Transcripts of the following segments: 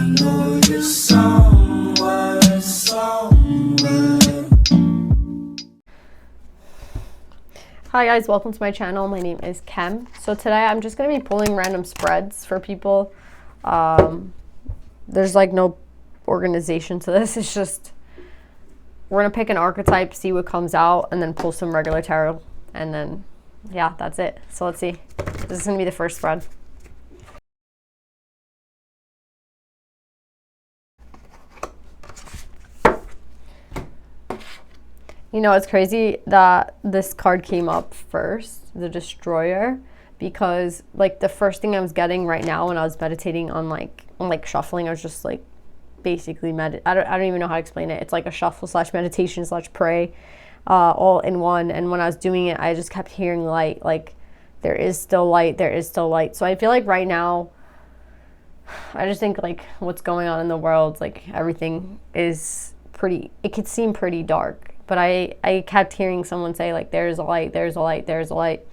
know you're somewhere, somewhere. Hi guys, welcome to my channel. My name is Kem. So today I'm just going to be pulling random spreads for people. There's like no organization to this. It's just, we're going to pick an archetype, see what comes out, and then pull some regular tarot. And then, yeah, that's it. So let's see. This is going to be the first spread. You know, it's crazy that this card came up first, the Destroyer, because like the first thing I was getting right now when I was meditating on like shuffling, I was just like basically I don't even know how to explain it. It's like a shuffle / meditation / pray all in one. And when I was doing it, I just kept hearing light, like there is still light, there is still light. So I feel like right now, I just think like what's going on in the world, like everything is pretty, it could seem pretty dark. But I kept hearing someone say like, there's a light, there's a light, there's a light,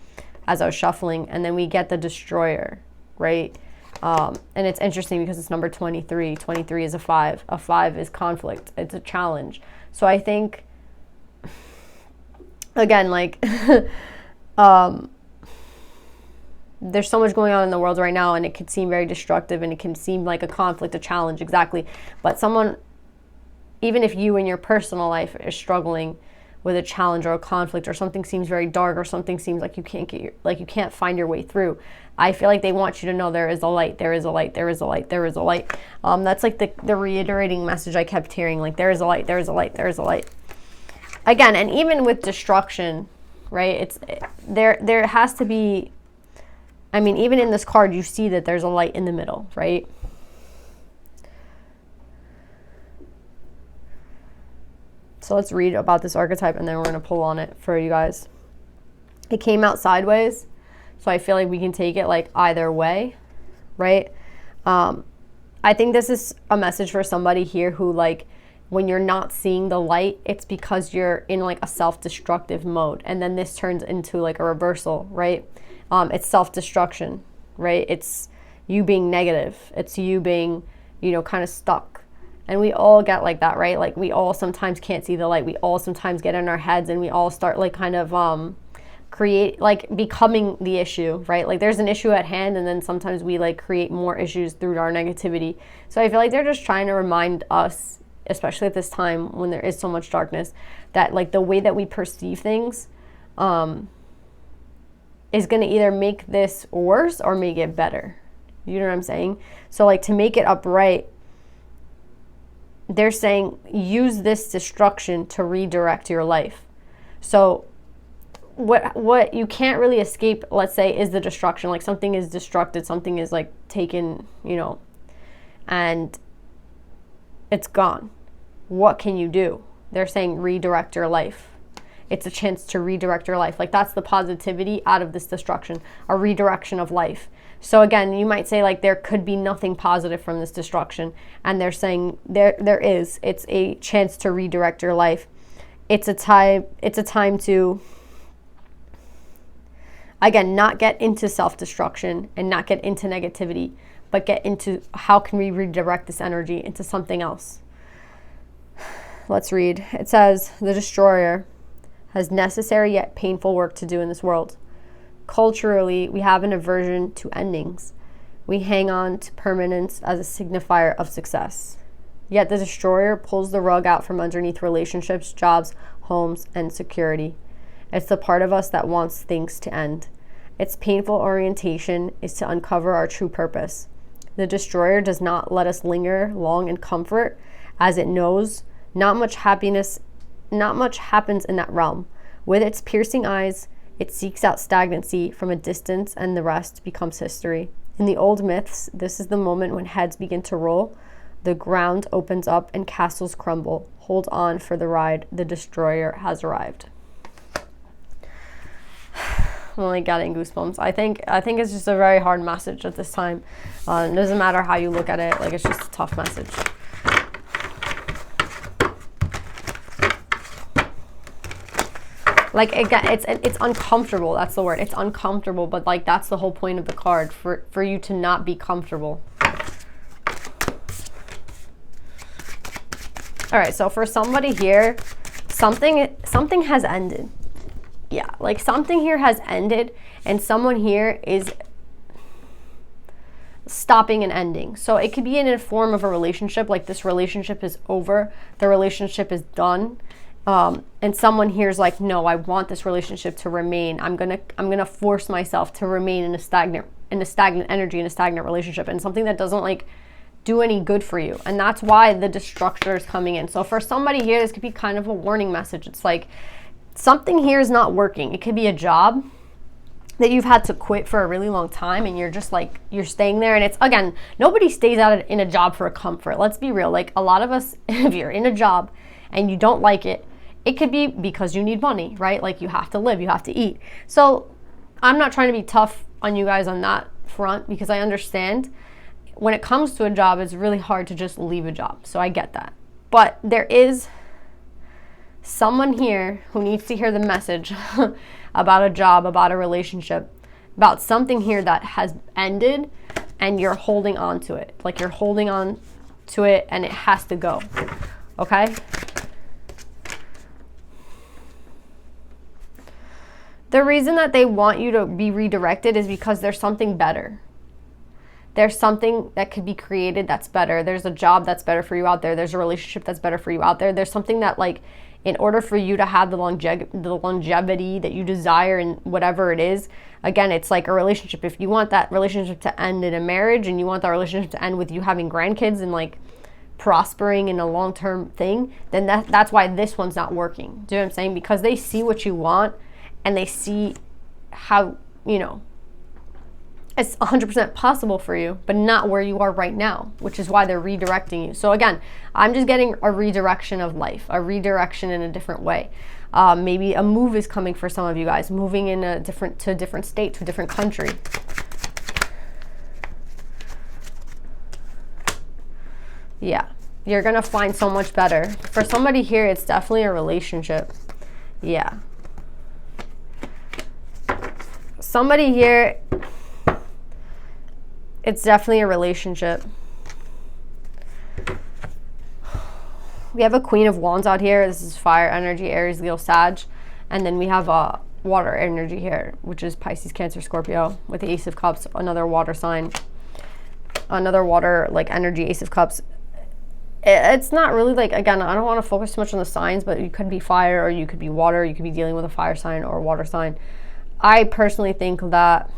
as I was shuffling. And then we get the Destroyer, right? And it's interesting because it's number 23. 23 is a 5. A 5 is conflict. It's a challenge. So I think, again, like, there's so much going on in the world right now, and it can seem very destructive, and it can seem like a conflict, a challenge, exactly. But someone, even if you in your personal life are struggling with a challenge or a conflict, or something seems very dark, or something seems like you can't you can't find your way through, I feel like they want you to know there is a light, there is a light, there is a light, there is a light. That's like the reiterating message I kept hearing, like there is a light, there is a light, there is a light. Again, and even with destruction, right? There has to be, I mean, even in this card, you see that there's a light in the middle, right? So let's read about this archetype, and then we're going to pull on it for you guys. It came out sideways, so I feel like we can take it like either way, right? I think this is a message for somebody here who, like, when you're not seeing the light, it's because you're in like a self-destructive mode. And then this turns into like a reversal, right? It's self-destruction, right? It's you being negative. It's you being, you know, kind of stuck. And we all get like that, right? Like we all sometimes can't see the light. We all sometimes get in our heads, and we all start like kind of becoming the issue, right? Like there's an issue at hand, and then sometimes we like create more issues through our negativity. So I feel like they're just trying to remind us, especially at this time when there is so much darkness, that like the way that we perceive things is going to either make this worse or make it better. You know what I'm saying? So like to make it upright, they're saying use this destruction to redirect your life. So what you can't really escape, let's say, is the destruction. Like something is destructed, something is like taken, you know, and it's gone. What can you do? They're saying redirect your life. It's a chance to redirect your life. Like that's the positivity out of this destruction, a redirection of life. So again, you might say like there could be nothing positive from this destruction, and they're saying there is. It's a chance to redirect your life. It's a time to, again, not get into self-destruction and not get into negativity, but get into how can we redirect this energy into something else. Let's read. It says, the Destroyer has necessary yet painful work to do in this world. Culturally, we have an aversion to endings. We hang on to permanence as a signifier of success. Yet the Destroyer pulls the rug out from underneath relationships, jobs, homes, and security. It's the part of us that wants things to end. Its painful orientation is to uncover our true purpose. The Destroyer does not let us linger long in comfort, as it knows not much happens in that realm. With its piercing eyes, it seeks out stagnancy from a distance, and the rest becomes history. In the old myths, this is the moment when heads begin to roll, the ground opens up, and castles crumble. Hold on for the ride. The Destroyer has arrived. I'm only getting goosebumps. I think it's just a very hard message at this time. It doesn't matter how you look at it. Like, it's just a tough message. Like, again, it's uncomfortable. That's the word. It's uncomfortable, but like that's the whole point of the card, for you to not be comfortable. All right, so for somebody here, something has ended. Yeah, like something here has ended, and someone here is stopping and ending. So it could be in a form of a relationship, like this relationship is over, the relationship is done, and someone here is like, no, I want this relationship to remain. I'm gonna force myself to remain in a stagnant energy, in a stagnant relationship, and something that doesn't like do any good for you. And that's why the destructor is coming in. So for somebody here, this could be kind of a warning message. It's like something here is not working. It could be a job that you've had to quit for a really long time, and you're just like, you're staying there. And it's, again, nobody stays out in a job for a comfort. Let's be real. Like a lot of us, if you're in a job and you don't like it, it could be because you need money, right? Like you have to live, you have to eat. So I'm not trying to be tough on you guys on that front, because I understand when it comes to a job, it's really hard to just leave a job. So I get that. But there is someone here who needs to hear the message about a job, about a relationship, about something here that has ended, and you're holding on to it. Like you're holding on to it and it has to go. Okay? The reason that they want you to be redirected is because there's something better. There's something that could be created that's better. There's a job that's better for you out there. There's a relationship that's better for you out there. There's something that, like, in order for you to have the longevity that you desire in whatever it is, again, it's like a relationship. If you want that relationship to end in a marriage, and you want that relationship to end with you having grandkids and like prospering in a long-term thing, then that's why this one's not working. Do you know what I'm saying? Because they see what you want, and they see how, you know, it's 100% possible for you, but not where you are right now, which is why they're redirecting you. So again, I'm just getting a redirection of life, a redirection in a different way. Maybe a move is coming for some of you guys, moving to a different state, to a different country. Yeah, you're gonna find so much better. For somebody here, it's definitely a relationship. Yeah. Somebody here, it's definitely a relationship. We have a Queen of Wands out here. This is fire energy, Aries, Leo, Sag. And then we have a water energy here, which is Pisces, Cancer, Scorpio, with the Ace of Cups, another water sign. Another water, like, energy, Ace of Cups. It's not really, like, again, I don't want to focus too much on the signs, but you could be fire or you could be water. You could be dealing with a fire sign or a water sign. I personally think that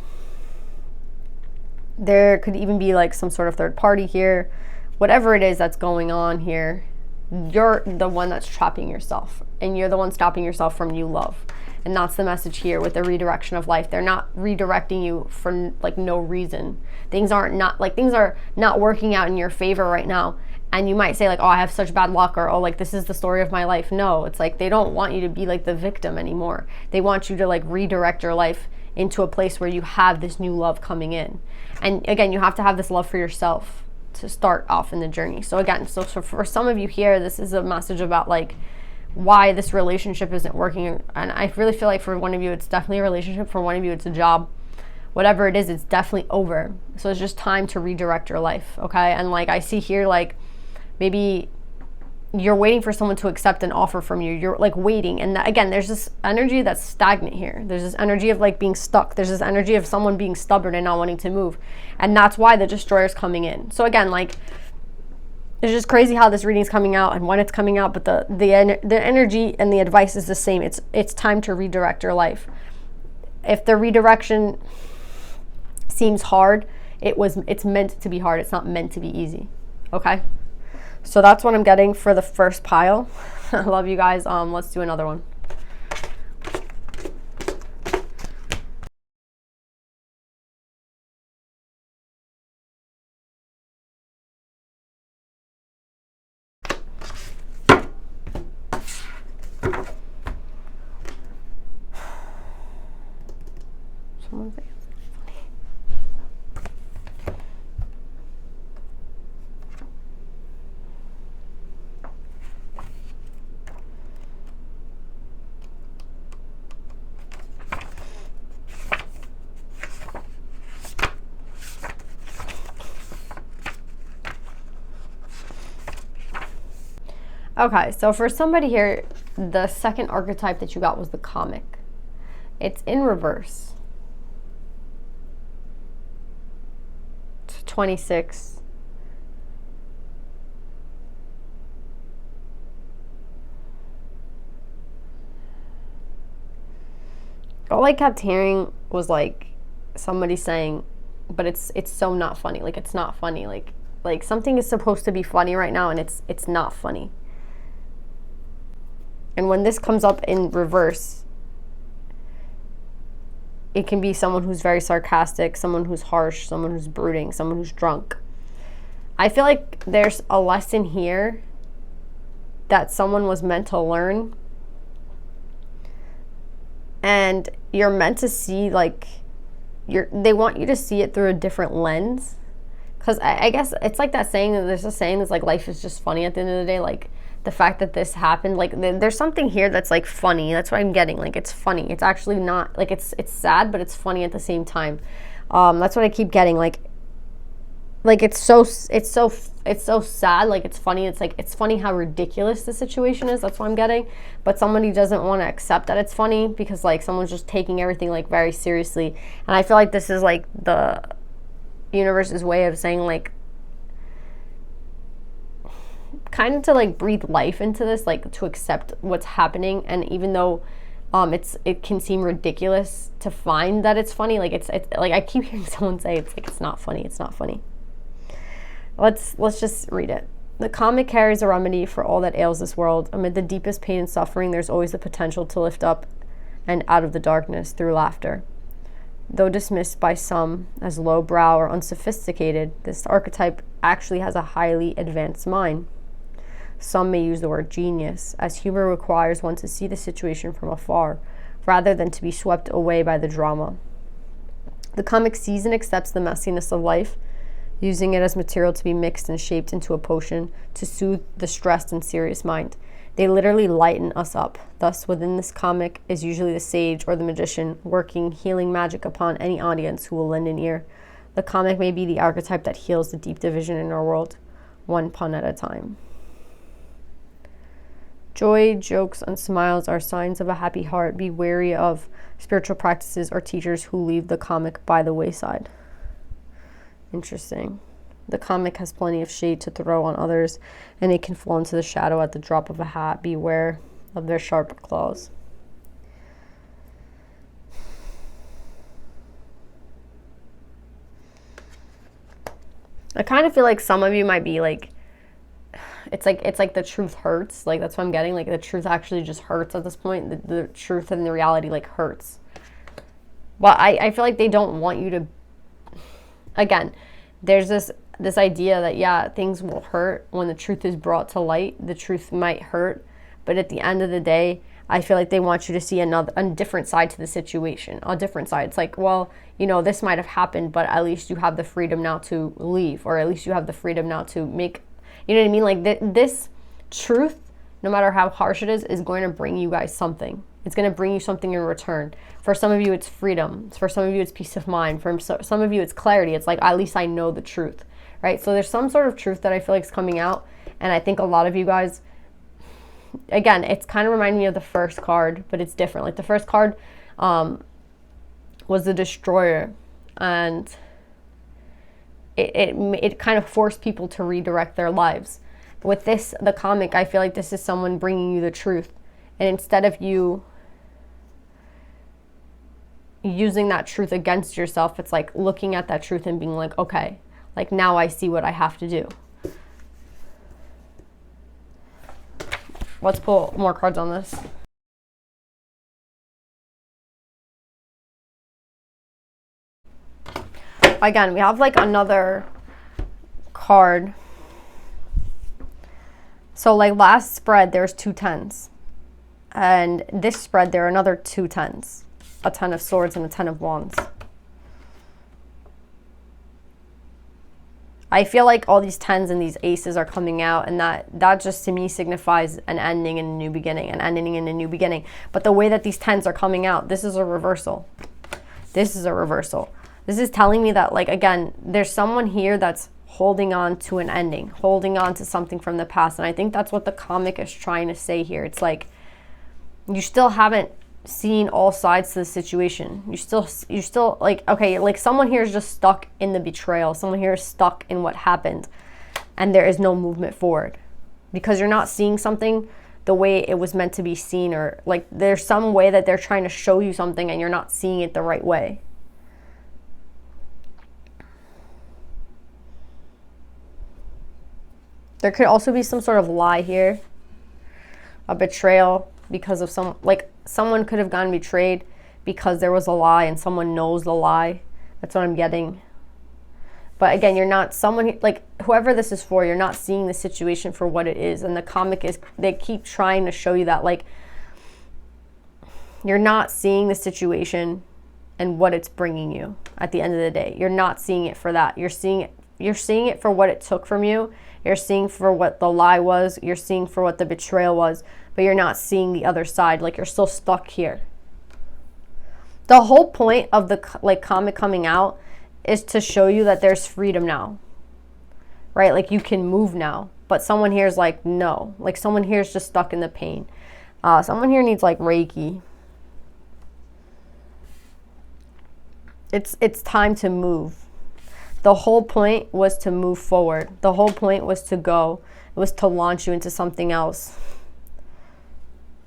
there could even be like some sort of third party here. Whatever it is that's going on here, you're the one that's trapping yourself, and you're the one stopping yourself from new love. And that's the message here with the redirection of life. They're not redirecting you for like no reason. Things are not working out in your favor right now. And you might say like, oh, I have such bad luck, or oh, like this is the story of my life. No, it's like they don't want you to be like the victim anymore. They want you to like redirect your life into a place where you have this new love coming in. And again, you have to have this love for yourself to start off in the journey. So again, so for some of you here, this is a message about like why this relationship isn't working. And I really feel like for one of you, it's definitely a relationship. For one of you, it's a job. Whatever it is, it's definitely over. So it's just time to redirect your life, okay? And like I see here, like maybe you're waiting for someone to accept an offer from you. You're like waiting. And again, there's this energy that's stagnant here. There's this energy of like being stuck. There's this energy of someone being stubborn and not wanting to move. And that's why the destroyer's coming in. So again, like it's just crazy how this reading's coming out and when it's coming out, but the energy and the advice is the same. It's time to redirect your life. If the redirection seems hard, it's meant to be hard. It's not meant to be easy. Okay? So that's what I'm getting for the first pile. I love you guys. Let's do another one. Someone's there. Okay, so for somebody here, the second archetype that you got was the comic. It's in reverse. It's 26. All I kept hearing was like somebody saying, but it's so not funny. Like it's not funny. Like something is supposed to be funny right now and it's not funny. And when this comes up in reverse, it can be someone who's very sarcastic, someone who's harsh, someone who's brooding, someone who's drunk. I feel like there's a lesson here that someone was meant to learn. And you're meant to see, like, they want you to see it through a different lens. Because I guess it's like that saying, there's a saying that's like, life is just funny at the end of the day. Like, the fact that this happened, like, there's something here that's like funny. That's what I'm getting. Like, it's funny. It's actually not, like, it's sad, but it's funny at the same time. That's what I keep getting. Like it's so sad. Like, it's funny. It's like, it's funny how ridiculous the situation is. That's what I'm getting. But somebody doesn't want to accept that it's funny because, like, someone's just taking everything, like, very seriously. And I feel like this is, like, the universe's way of saying, like, kind of to, like, breathe life into this, like, to accept what's happening. And even though it can seem ridiculous to find that it's funny, like, it's like, I keep hearing someone say it's like, it's not funny. Let's just read it. The comic carries a remedy for all that ails this world. Amid the deepest pain and suffering, there's always the potential to lift up and out of the darkness through laughter. Though dismissed by some as lowbrow or unsophisticated, this archetype actually has a highly advanced mind. Some may use the word genius, as humor requires one to see the situation from afar, rather than to be swept away by the drama. The comic sees and accepts the messiness of life, using it as material to be mixed and shaped into a potion to soothe the stressed and serious mind. They literally lighten us up. Thus, within this comic is usually the sage or the magician working healing magic upon any audience who will lend an ear. The comic may be the archetype that heals the deep division in our world, one pun at a time. Joy, jokes, and smiles are signs of a happy heart. Be wary of spiritual practices or teachers who leave the comic by the wayside. Interesting. The comic has plenty of shade to throw on others, and it can fall into the shadow at the drop of a hat. Beware of their sharp claws. I kind of feel like some of you might be like, it's like the truth hurts. Like, that's what I'm getting. Like, the truth actually just hurts at this point. The truth and the reality, like, hurts. Well, I feel like they don't want you to, again, there's this idea that, yeah, things will hurt when the truth is brought to light. The truth might hurt, but at the end of the day, I feel like they want you to see a different side to the situation, a different side. It's like, well, you know, this might have happened, but at least you have the freedom now to leave, or at least you have the freedom now to make, you know what I mean? Like, this truth, no matter how harsh it is going to bring you guys something. It's going to bring you something in return. For some of you, it's freedom. For some of you, it's peace of mind. For some of you, it's clarity. It's like, at least I know the truth, right? So there's some sort of truth that I feel like is coming out. And I think a lot of you guys, again, it's kind of reminding me of the first card, but it's different. Like, the first card was the Destroyer. And it kind of forced people to redirect their lives. With this, the comic, I feel like this is someone bringing you the truth. And instead of you using that truth against yourself, it's like looking at that truth and being like, okay, like, now I see what I have to do. Let's pull more cards on this. Again, we have like another card. So like last spread, there's 2 10s. And this spread, there are another 2 10s. A 10 of swords and a 10 of wands. I feel like all these 10s and these aces are coming out, and that just to me signifies an ending and a new beginning, an ending and a new beginning. But the way that these 10s are coming out, this is a reversal. This is a reversal. This is telling me that, like, again, there's someone here that's holding on to an ending, holding on to something from the past. And I think that's what the comic is trying to say here. It's like you still haven't seen all sides to the situation. You still like, okay, like someone here is just stuck in the betrayal. Someone here is stuck in what happened, and there is no movement forward because you're not seeing something the way it was meant to be seen, or like there's some way that they're trying to show you something and you're not seeing it the right way. There could also be some sort of lie here, a betrayal because of someone could have gotten betrayed because there was a lie and someone knows the lie. That's what I'm getting. But again, you're not like whoever this is for, you're not seeing the situation for what it is. And the comic is, they keep trying to show you that like you're not seeing the situation and what it's bringing you at the end of the day. You're not seeing it for that. You're seeing it for what it took from you. You're seeing for what the lie was. You're seeing for what the betrayal was, but you're not seeing the other side. Like you're still stuck here. The whole point of the comic coming out is to show you that there's freedom now, right? Like you can move now, but someone here is like, no, like someone here is just stuck in the pain. Someone here needs like Reiki. It's time to move. The whole point was to move forward. The whole point was to go. It was to launch you into something else.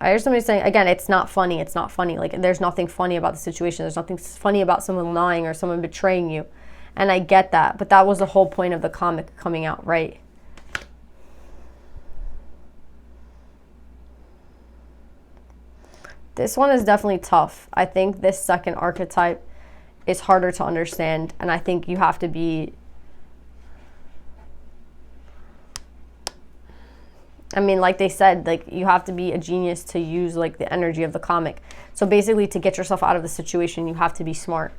I heard somebody saying, again, it's not funny. It's not funny. Like, there's nothing funny about the situation. There's nothing funny about someone lying or someone betraying you. And I get that. But that was the whole point of the comic coming out, right? This one is definitely tough. I think this second archetype is harder to understand. And I think you have to be... I mean, like they said, like you have to be a genius to use like the energy of the comic. So basically to get yourself out of the situation, you have to be smart.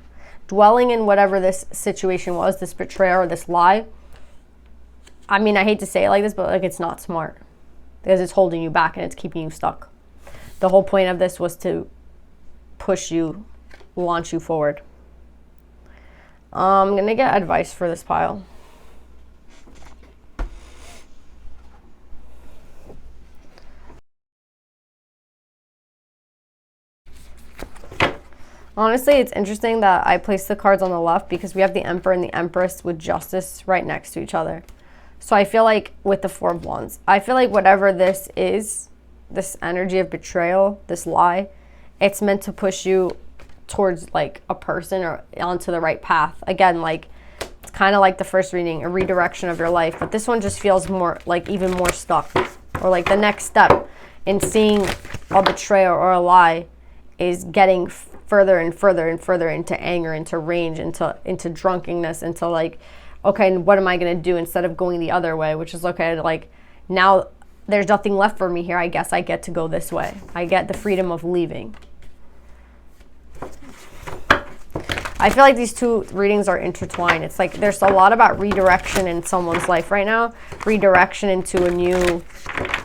Dwelling in whatever this situation was, this betrayal or this lie, I mean, I hate to say it like this, but like it's not smart because it's holding you back and it's keeping you stuck. The whole point of this was to push you, launch you forward. I'm going to get advice for this pile. Honestly, it's interesting that I placed the cards on the left because we have the Emperor and the Empress with Justice right next to each other. So I feel like with the Four of Wands, I feel like whatever this is, this energy of betrayal, this lie, it's meant to push you towards like a person or onto the right path. Again, like it's kind of like the first reading, a redirection of your life. But this one just feels more like even more stuck, or like the next step in seeing a betrayal or a lie is getting further and further and further into anger, into rage, into drunkenness, into like, okay, what am I going to do instead of going the other way, which is okay, like now there's nothing left for me here. I guess I get to go this way. I get the freedom of leaving. I feel like these two readings are intertwined. It's like there's a lot about redirection in someone's life right now. Redirection into a new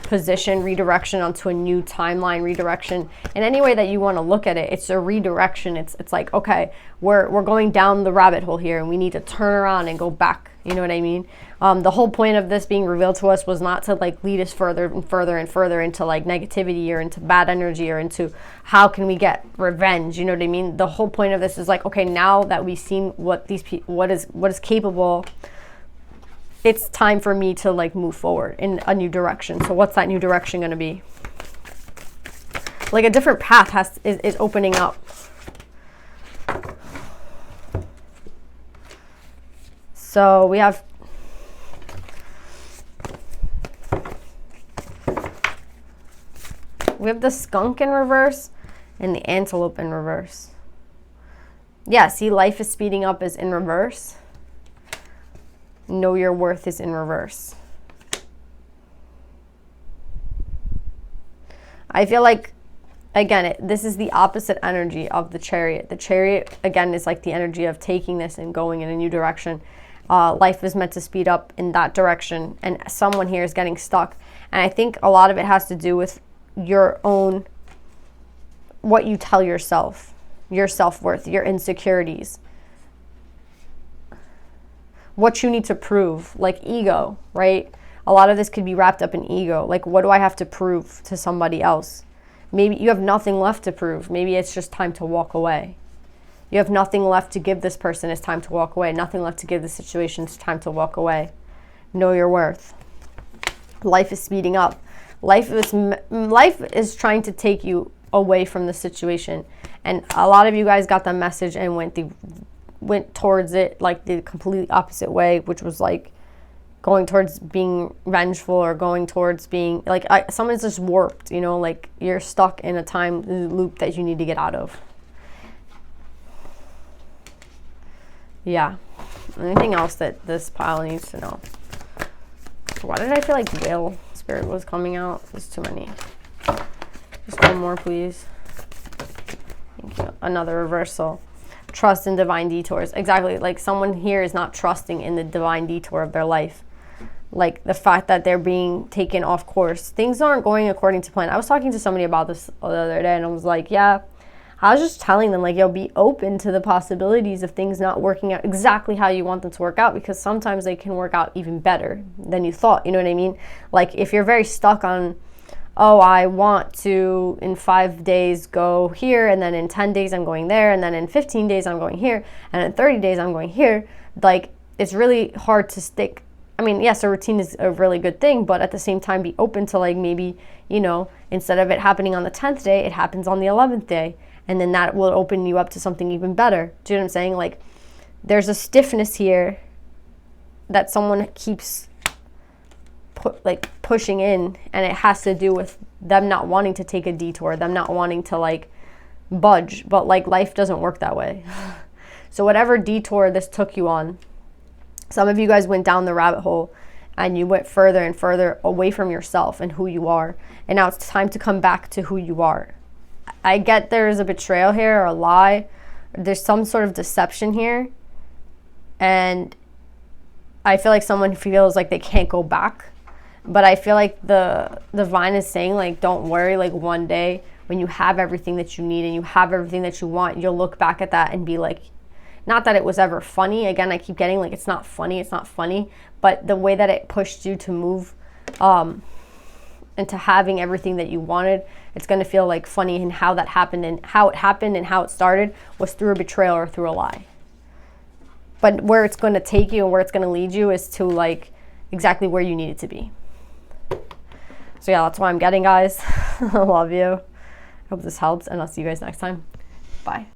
position, redirection onto a new timeline, redirection in any way that you want to look at it. It's a redirection. It's like, okay, we're going down the rabbit hole here and we need to turn around and go back. You know what I mean? The whole point of this being revealed to us was not to like lead us further and further and further into like negativity or into bad energy or into how can we get revenge. You know what I mean? The whole point of this is like, okay, now that we've seen what these what is capable, it's time for me to like move forward in a new direction. So what's that new direction going to be? Like a different path is opening up. So we have the skunk in reverse and the antelope in reverse. Yeah, see, life is speeding up is in reverse. Know your worth is in reverse. I feel like, again, this is the opposite energy of the Chariot. The Chariot, again, is like the energy of taking this and going in a new direction. Life is meant to speed up in that direction, and someone here is getting stuck. And I think a lot of it has to do with your own, what you tell yourself, your self-worth, your insecurities. what you need to prove, like ego, right? A lot of this could be wrapped up in ego. Like, what do I have to prove to somebody else? Maybe you have nothing left to prove. Maybe it's just time to walk away. You have nothing left to give this person. It's time to walk away. Nothing left to give the situation. It's time to walk away. Know your worth. Life is speeding up. Life is trying to take you away from the situation. And a lot of you guys got the message and went towards it like the completely opposite way, which was like going towards being vengeful or going towards being like someone's just warped, you know, like you're stuck in a time loop that you need to get out of. Yeah. Anything else that this pile needs to know? Why did I feel like whale spirit was coming out? There's too many. Just one more, please. Thank you. Another reversal. Trust in divine detours. Exactly. Like someone here is not trusting in the divine detour of their life. Like the fact that they're being taken off course. Things aren't going according to plan. I was talking to somebody about this the other day and I was like, yeah, I was just telling them like, yo, be open to the possibilities of things not working out exactly how you want them to work out, because sometimes they can work out even better than you thought. You know what I mean? Like if you're very stuck on, oh, I want to in 5 days go here, and then in 10 days I'm going there, and then in 15 days I'm going here, and in 30 days I'm going here. Like it's really hard to stick. I mean, yes, a routine is a really good thing, but at the same time be open to like maybe, you know, instead of it happening on the 10th day, it happens on the 11th day. And then that will open you up to something even better. Do you know what I'm saying? Like there's a stiffness here that someone keeps pushing in, and it has to do with them not wanting to take a detour, them not wanting to like budge, but like life doesn't work that way. So whatever detour this took you on, some of you guys went down the rabbit hole and you went further and further away from yourself and who you are. And now it's time to come back to who you are. I get there's a betrayal here or a lie. There's some sort of deception here. And I feel like someone feels like they can't go back. But I feel like the divine is saying, like, don't worry. Like one day when you have everything that you need and you have everything that you want, you'll look back at that and be like, not that it was ever funny. Again, I keep getting like, it's not funny. But the way that it pushed you to move into having everything that you wanted, it's going to feel like funny. And how that happened and how it happened and how it started was through a betrayal or through a lie. But where it's going to take you and where it's going to lead you is to like exactly where you need it to be. So yeah, that's what I'm getting, guys. I love you. I hope this helps, and I'll see you guys next time. Bye.